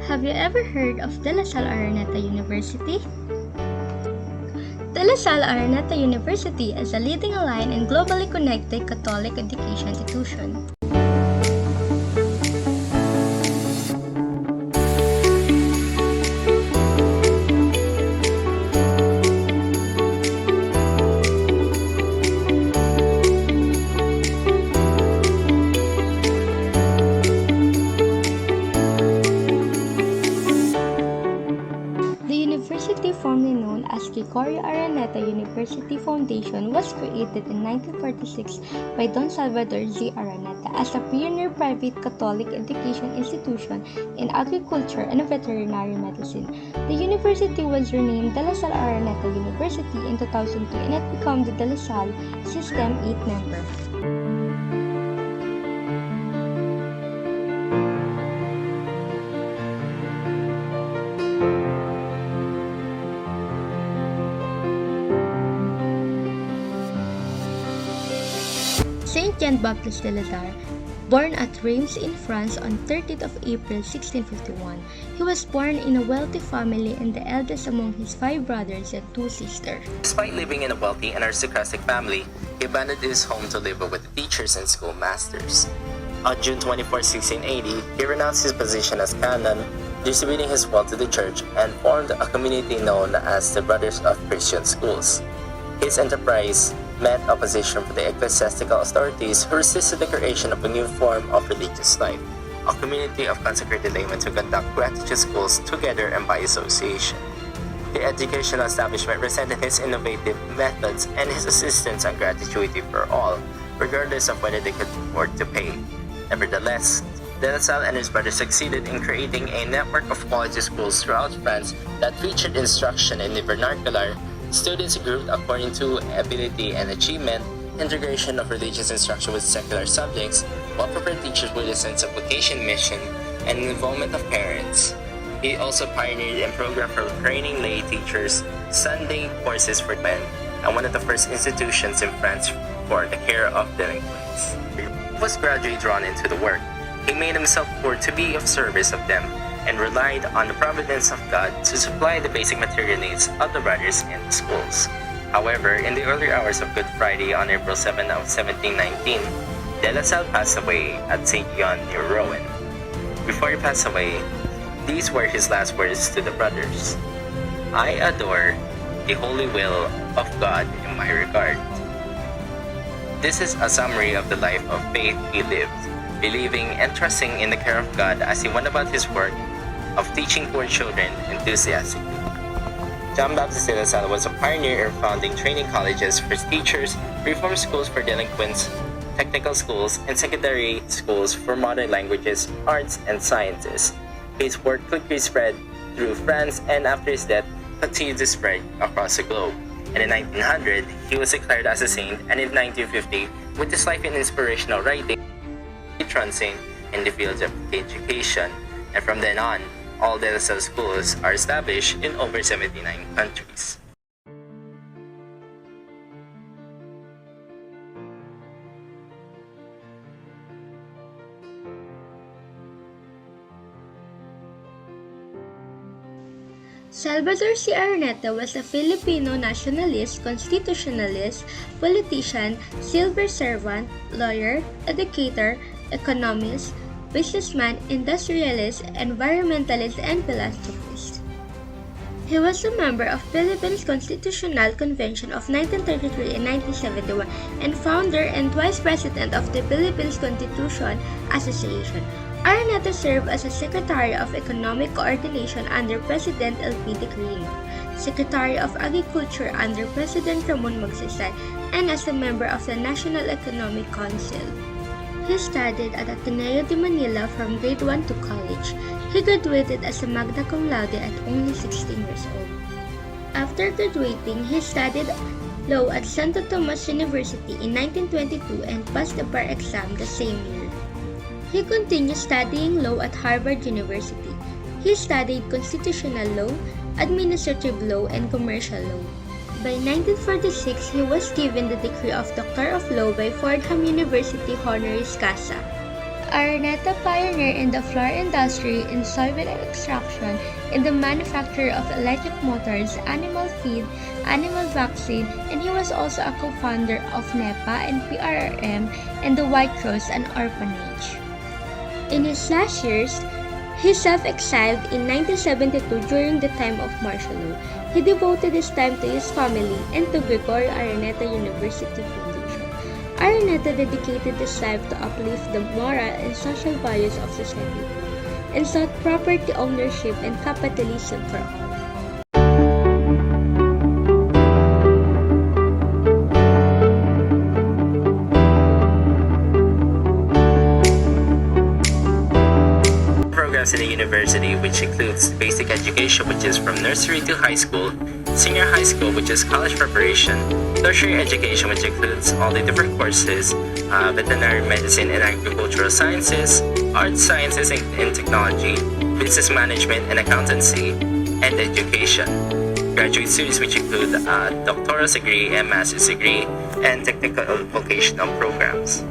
Have you ever heard of Salle Araneta University? Salle Araneta University is a leading aligned and globally connected Catholic education institution. The university, formerly known as Salle Araneta University Foundation, was created in 1946 by Don Salvador Z. Araneta as a pioneer private Catholic education institution in agriculture and veterinary medicine. The university was renamed Salle Araneta University in 2002 and it became the De La Salle System 8 member. Saint Jean-Baptiste de Ladar, born at Reims in France on 30th of April 1651. He was born in a wealthy family and the eldest among his 5 brothers and 2 sisters. Despite living in a wealthy and aristocratic family, he abandoned his home to live with the teachers and schoolmasters. On June 24, 1680, he renounced his position as canon, distributing his wealth to the church, and formed a community known as the Brothers of Christian Schools. His enterprise met opposition from the ecclesiastical authorities who resisted the creation of a new form of religious life, a community of consecrated laymen to conduct gratitude schools together and by association. The educational establishment resented his innovative methods and his insistence on gratuity for all, regardless of whether they could afford to pay. Nevertheless, De La Salle and his brothers succeeded in creating a network of quality schools throughout France that featured instruction in the vernacular, students grouped according to ability and achievement, integration of religious instruction with secular subjects, well-prepared teachers with a sense of vocation, mission, and involvement of parents. He also pioneered a program for training lay teachers, Sunday courses for men, and one of the first institutions in France for the care of delinquents. He was gradually drawn into the work. He made himself poor to be of service of them, and relied on the providence of God to supply the basic material needs of the brothers in the schools. However, in the early hours of Good Friday on April 7 of 1719, De La Salle passed away at St. John near Rouen. Before he passed away, these were his last words to the brothers: "I adore the holy will of God in my regard." This is a summary of the life of faith he lived, believing and trusting in the care of God as he went about his work of teaching poor children enthusiastically. Jean-Baptiste de La Salle was a pioneer in founding training colleges for teachers, reform schools for delinquents, technical schools, and secondary schools for modern languages, arts, and sciences. His work quickly spread through France and after his death continued to spread across the globe. And in 1900, he was declared as a saint, and in 1950, with his life and inspirational writing, patron saint in the fields of education, and from then on, all De La Salle schools are established in over 79 countries. Salvador C. Araneta was a Filipino nationalist, constitutionalist, politician, civil servant, lawyer, educator, economist, businessman, industrialist, environmentalist, and philanthropist. He was a member of Philippines Constitutional Convention of 1933 and 1971 and founder and vice president of the Philippines Constitution Association. Araneta served as a Secretary of Economic Coordination under President L.P. de Quirino, Secretary of Agriculture under President Ramon Magsaysay, and as a member of the National Economic Council. He studied at Ateneo de Manila from grade 1 to college. He graduated as a magna cum laude at only 16 years old. After graduating, he studied law at Santo Tomas University in 1922 and passed the bar exam the same year. He continued studying law at Harvard University. He studied constitutional law, administrative law, and commercial law. By 1946, he was given the degree of Doctor of Law by Fordham University honoris causa. Araneta pioneered in the flour industry, in soybean extraction, in the manufacture of electric motors, animal feed, animal vaccine, and he was also a co-founder of NEPA and PRRM and the White Cross, an orphanage. In his last years, he self-exiled in 1972 during the time of martial law. He devoted his time to his family and to Gregorio Araneta University Foundation. Araneta dedicated his life to uplift the moral and social values of society and sought property ownership and capitalism for all. Programs in the university, which includes basic education, which is from nursery to high school, senior high school, which is college preparation, tertiary education, which includes all the different courses, veterinary medicine and agricultural sciences, arts sciences and technology, business management and accountancy, and education. Graduate studies, which include a doctoral degree and master's degree, and technical vocational programs.